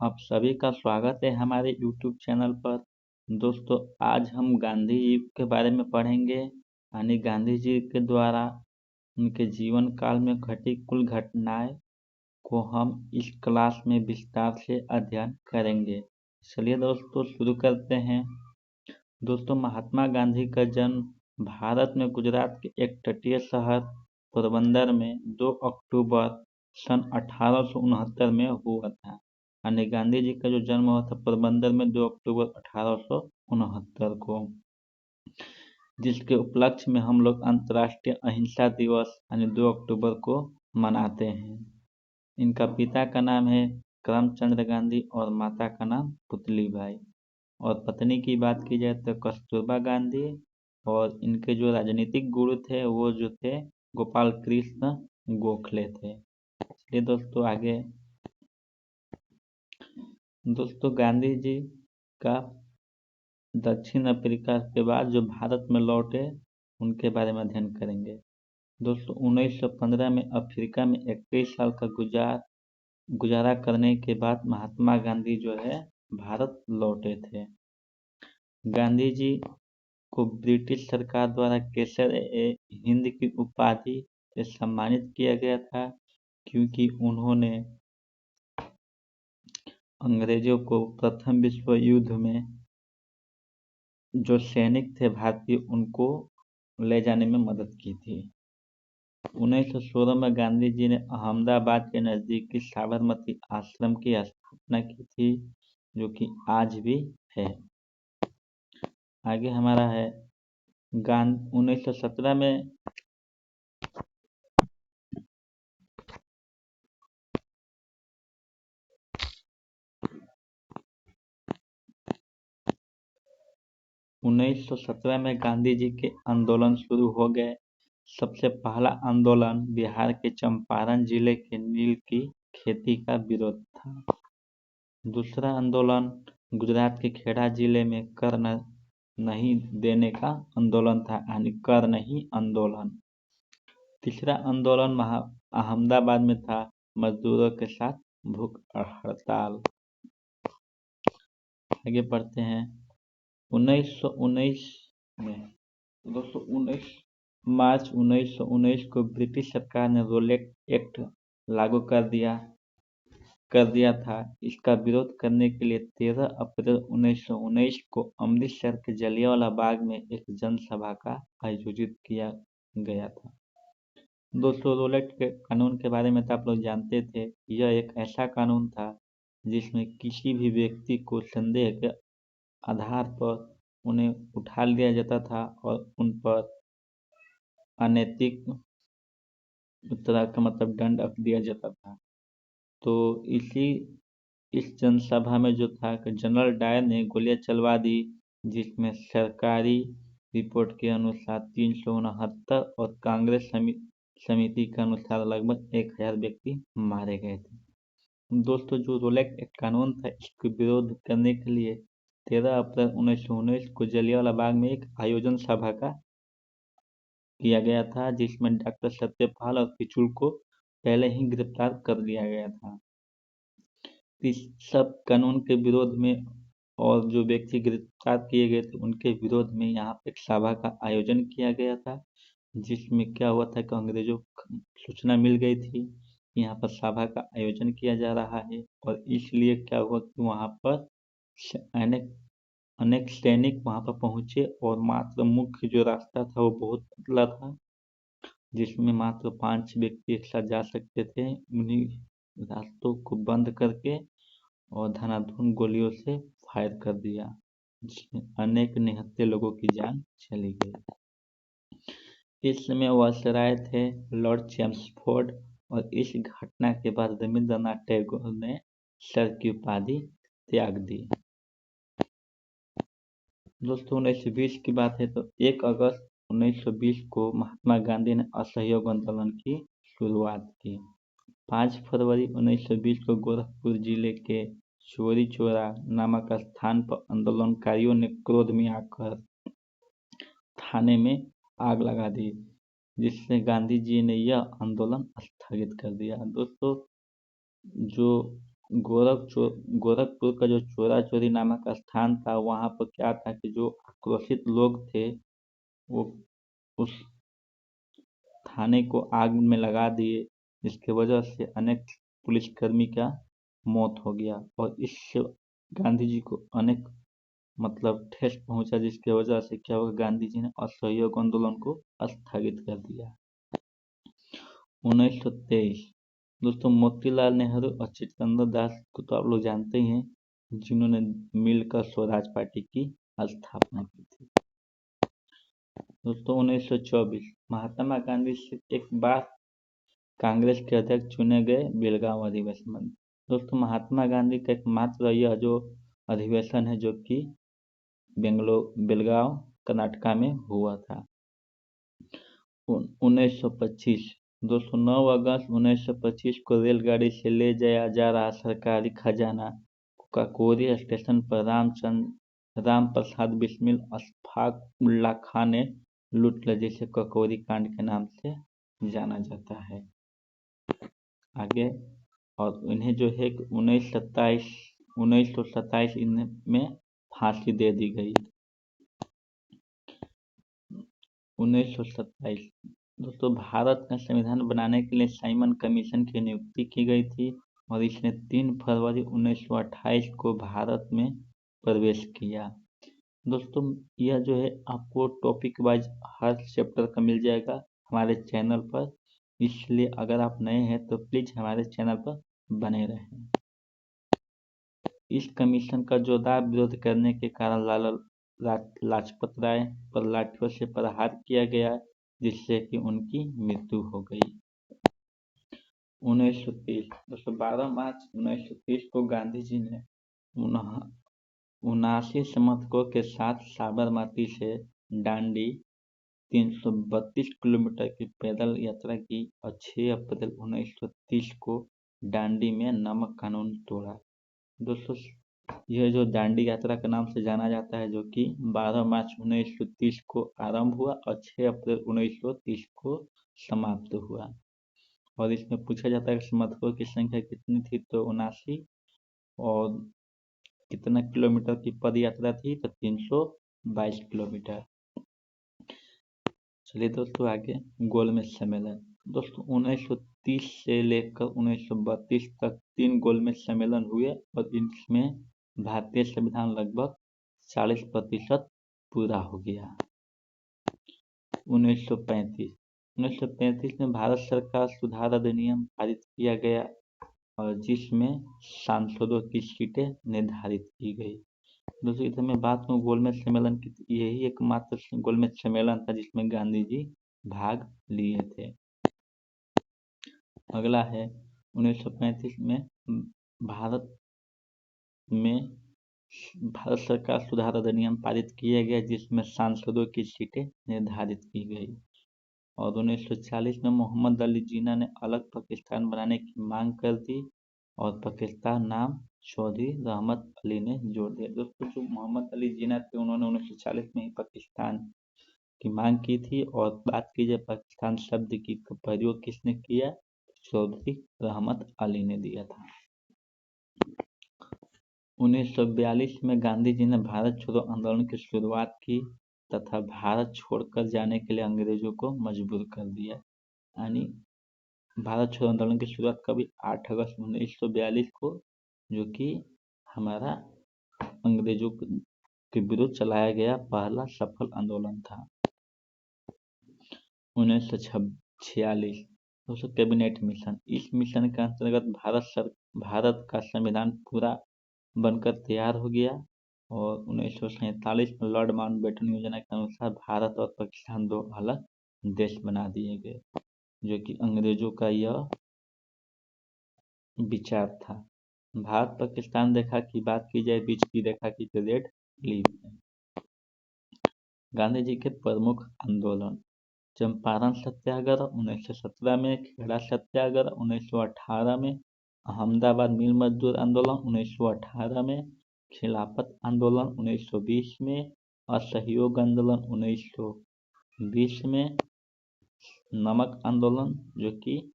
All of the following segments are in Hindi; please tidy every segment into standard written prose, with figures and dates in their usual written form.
आप सभी का स्वागत है हमारे YouTube चैनल पर। दोस्तों, आज हम गांधी जी के बारे में पढ़ेंगे, यानी गांधी जी के द्वारा उनके जीवन काल में घटी कुल घटनाएं को हम इस क्लास में विस्तार से अध्ययन करेंगे। चलिए दोस्तों शुरू करते हैं। दोस्तों, महात्मा गांधी का जन्म भारत में गुजरात के एक तटीय शहर पोरबंदर में 2 अक्टूबर सन 1869 में हुआ था। यानी गांधी जी का जो जन्म हुआ था पोरबंदर में 2 अक्टूबर 1869 को, जिसके उपलक्ष्य में हम लोग अंतर्राष्ट्रीय अहिंसा दिवस यानी 2 अक्टूबर को मनाते हैं। इनका पिता का नाम है करमचंद गांधी और माता का नाम पुतलीबाई, और पत्नी की बात की जाए तो कस्तूरबा गांधी, और इनके जो राजनीतिक गुरु थे वो जो थे गोपाल कृष्ण गोखले थे। चलिए दोस्तों आगे। दोस्तों, गांधी जी का दक्षिण अफ्रीका के बाद जो भारत में लौटे उनके बारे में अध्ययन करेंगे। दोस्तों, 1915 में अफ्रीका में 21 साल का गुजारा करने के बाद महात्मा गांधी जो है भारत लौटे थे। गांधी जी को ब्रिटिश सरकार द्वारा केसर-ए-हिंद की उपाधि से सम्मानित किया गया था, क्योंकि उन्होंने अंग्रेजों को प्रथम विश्व युद्ध में जो सैनिक थे भारतीय उनको ले जाने में मदद की थी। 1916 में गांधी जी ने अहमदाबाद के नजदीकी साबरमती आश्रम की स्थापना की थी, जो कि आज भी है। आगे हमारा है 1917 में गांधी जी के आंदोलन शुरू हो गए। सबसे पहला आंदोलन बिहार के चंपारण जिले के नील की खेती का विरोध था। दूसरा आंदोलन गुजरात के खेड़ा जिले में कर नहीं देने का आंदोलन था, यानी कर नहीं आंदोलन। तीसरा आंदोलन अहमदाबाद में था, मजदूरों के साथ भूख हड़ताल। आगे पढ़ते हैं। 1919 में दोस्तों 19 मार्च 1919 को ब्रिटिश सरकार ने रोलेट एक्ट लागू कर दिया था। इसका विरोध करने के लिए 13 अप्रैल 1919 को अमृतसर के जलियांवाला बाग में एक जनसभा का आयोजित किया गया था। दोस्तों, रोलेट के कानून के बारे में तो आप लोग जानते थे। यह एक ऐसा कानून था जिसमें किसी भी व्यक्ति को संदेह के आधार पर उन्हें उठा लिया जाता था और उन पर अनैतिक तरह का दंड दिया जाता था। तो इस जनसभा में जो था कि जनरल डायर ने गोलियां चलवा दी, जिसमें सरकारी रिपोर्ट के अनुसार 369 और कांग्रेस समिति के अनुसार लगभग 1000 व्यक्ति मारे गए थे। दोस्तों, जो रोलेट एक्ट कानून था इसके विरोध करने के लिए 13 अप्रैल 1919 को जलियांवाला बाग में एक आयोजन सभा का किया गया था, जिसमें डॉक्टर सत्यपाल और पिचुल को पहले ही गिरफ्तार कर लिया गया था। इस सब कानून के विरोध में और जो व्यक्ति गिरफ्तार किए गए थे उनके विरोध में यहाँ पे एक सभा का आयोजन किया गया था, जिसमें क्या हुआ था कि अंग्रेजों को सूचना मिल गई थी कि यहाँ पर सभा का आयोजन किया जा रहा है, और इसलिए क्या हुआ कि वहाँ पर अनेक सैनिक वहाँ पर पहुंचे, और मात्र मुख्य जो रास्ता था वो बहुत पतला था, जिसमें मात्र 5 व्यक्ति एक साथ जा सकते थे। उन्हीं रास्तों को बंद करके और धनाधन गोलियों से फायर कर दिया, जिसमें अनेक निहत्थे लोगों की जान चली गई। इस समय वायसराय थे लॉर्ड चेम्सफोर्ड, और इस घटना के बाद रविंद्रनाथ टैगोर ने सर की उपाधि त्याग दी। दोस्तों, 1920 की बात है तो 1 अगस्त 1920 को महात्मा गांधी ने असहयोग आंदोलन की शुरुआत की। 5 फरवरी 1920 को गोरखपुर जिले के चोरी चौरा नामक स्थान पर आंदोलनकारियों ने क्रोध में आकर थाने में आग लगा दी, जिससे गांधी जी ने यह आंदोलन स्थगित कर दिया। दोस्तों, जो गोरखपुर का जो चोरा चोरी नामक स्थान था, वहाँ पर क्या था कि जो आक्रोशित लोग थे वो उस थाने को आग में लगा दिए, जिसकी वजह से अनेक पुलिसकर्मी का मौत हो गया और इससे गांधी जी को अनेक ठेस पहुंचा, जिसकी वजह से क्या हुआ, गांधी जी ने असहयोग आंदोलन को स्थगित कर दिया। 1923 दोस्तों, मोतीलाल नेहरू और चितरंजन दास को तो आप लोग जानते ही हैं, जिन्होंने मिलकर स्वराज पार्टी की स्थापना की थी। दोस्तों 1924 महात्मा गांधी से एक बार कांग्रेस के अध्यक्ष चुने गए बेलगांव अधिवेशन में। दोस्तों महात्मा गांधी का एकमात्र यह जो अधिवेशन है जो कि बेलगांव कर्नाटका में हुआ था। 1925 दोस्तों 9 अगस्त 1925 को रेलगाड़ी से ले जाया जा रहा सरकारी खजाना काकोरी स्टेशन पर राम प्रसाद बिस्मिल अशफाक उल्ला खां ने लूट लिया, जिसे काकोरी कांड के नाम से जाना जाता है। आगे और इन्हें जो है 1927 इनमें फांसी दे दी गई। 1927 दोस्तों भारत का संविधान बनाने के लिए साइमन कमीशन की नियुक्ति की गई थी और इसने 3 फरवरी 1928 को भारत में प्रवेश किया। दोस्तों यह जो है आपको टॉपिक वाइज हर चैप्टर का मिल जाएगा हमारे चैनल पर, इसलिए अगर आप नए हैं तो प्लीज हमारे चैनल पर बने रहें। इस कमीशन का जोरदार विरोध करने के कारण लाला लाजपत राय पर लाठियों से प्रहार किया गया, जिससे कि उनकी मृत्यु हो गई। 1930 दोस्तों 12 मार्च 1930 को गांधी जी ने 79 समर्थकों के साथ साबरमती से दांडी 332 किलोमीटर की पैदल यात्रा की और 6 अप्रैल 1930 को दांडी में नमक कानून तोड़ा। दोस्तों यह जो दांडी यात्रा के नाम से जाना जाता है, जो कि 12 मार्च 1930 को आरंभ हुआ और 6 अप्रैल 1930 को समाप्त हुआ। और इसमें पूछा जाता है कि समर्थकों की संख्या कितनी थी, तो 79, और कितना किलोमीटर की पद यात्रा थी, तो 322 किलोमीटर। चलिए दोस्तों आगे गोलमेज सम्मेलन। दोस्तों 1930 से लेकर 1932 तक 3 गोलमेज सम्मेलन हुए और इसमें भारतीय संविधान लगभग 40% पूरा हो गया। 1935 में भारत सरकार सुधार अधिनियम पारित किया गया और जिसमें सांसदों की सीटें निर्धारित की गई। दोस्तों इधर मैं बात करूँ गोलमेज सम्मेलन की, यही एकमात्र गोलमेज सम्मेलन था जिसमें गांधी जी भाग लिए थे। अगला है 1935 में भारत सरकार सुधार अधिनियम पारित किया गया, जिसमें सांसदों की सीटें निर्धारित की गई। और 1940 में मोहम्मद अली जिन्ना ने अलग पाकिस्तान बनाने की मांग कर दी और पाकिस्तान नाम चौधरी रहमत अली ने जोड़ दिया। दोस्तों जो मोहम्मद अली जिन्ना थे, उन्होंने 1940 में ही पाकिस्तान की मांग की थी। और बात की जाए पाकिस्तान शब्द की तो प्रयोग किसने किया, चौधरी रहमत अली ने दिया था। 1942 में गांधी जी ने भारत छोड़ो आंदोलन की शुरुआत की तथा भारत छोड़कर जाने के लिए अंग्रेजों को मजबूर कर दिया। यानी भारत छोड़ो आंदोलन की शुरुआत कभी 8 अगस्त 1942 को, जो कि हमारा अंग्रेजों के विरुद्ध चलाया गया पहला सफल आंदोलन था। 1946 दोस्तों कैबिनेट मिशन। इस मिशन के अंतर्गत भारत का संविधान पूरा बनकर तैयार हो गया और 1947 में लॉर्ड माउंटबेटन योजना के अनुसार भारत और पाकिस्तान 2 अलग देश बना दिए गए, जो कि अंग्रेजों का यह विचार था। भारत पाकिस्तान रेखा की बात की जाए, बीच की रेखा की तो रेड क्लिफ है। गांधी जी के प्रमुख आंदोलन, चंपारण सत्याग्रह 1917 में, खेड़ा सत्याग्रह 1918 में, अहमदाबाद मिल मजदूर आंदोलन 1918 में, खिलाफत आंदोलन 1920 में, असहयोग आंदोलन 1920 में, नमक आंदोलन जो कि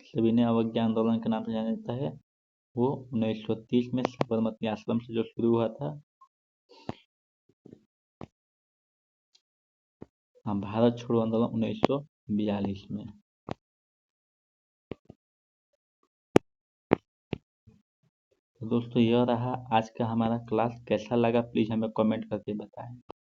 सविनय अवज्ञा आंदोलन के नाम से जाना जाता है वो 1930 में साबरमती आश्रम से जो शुरू हुआ था। हाँ, भारत छोड़ो आंदोलन 1942 में। तो दोस्तों यह रहा आज का हमारा क्लास। कैसा लगा प्लीज़ हमें कमेंट करके बताएं।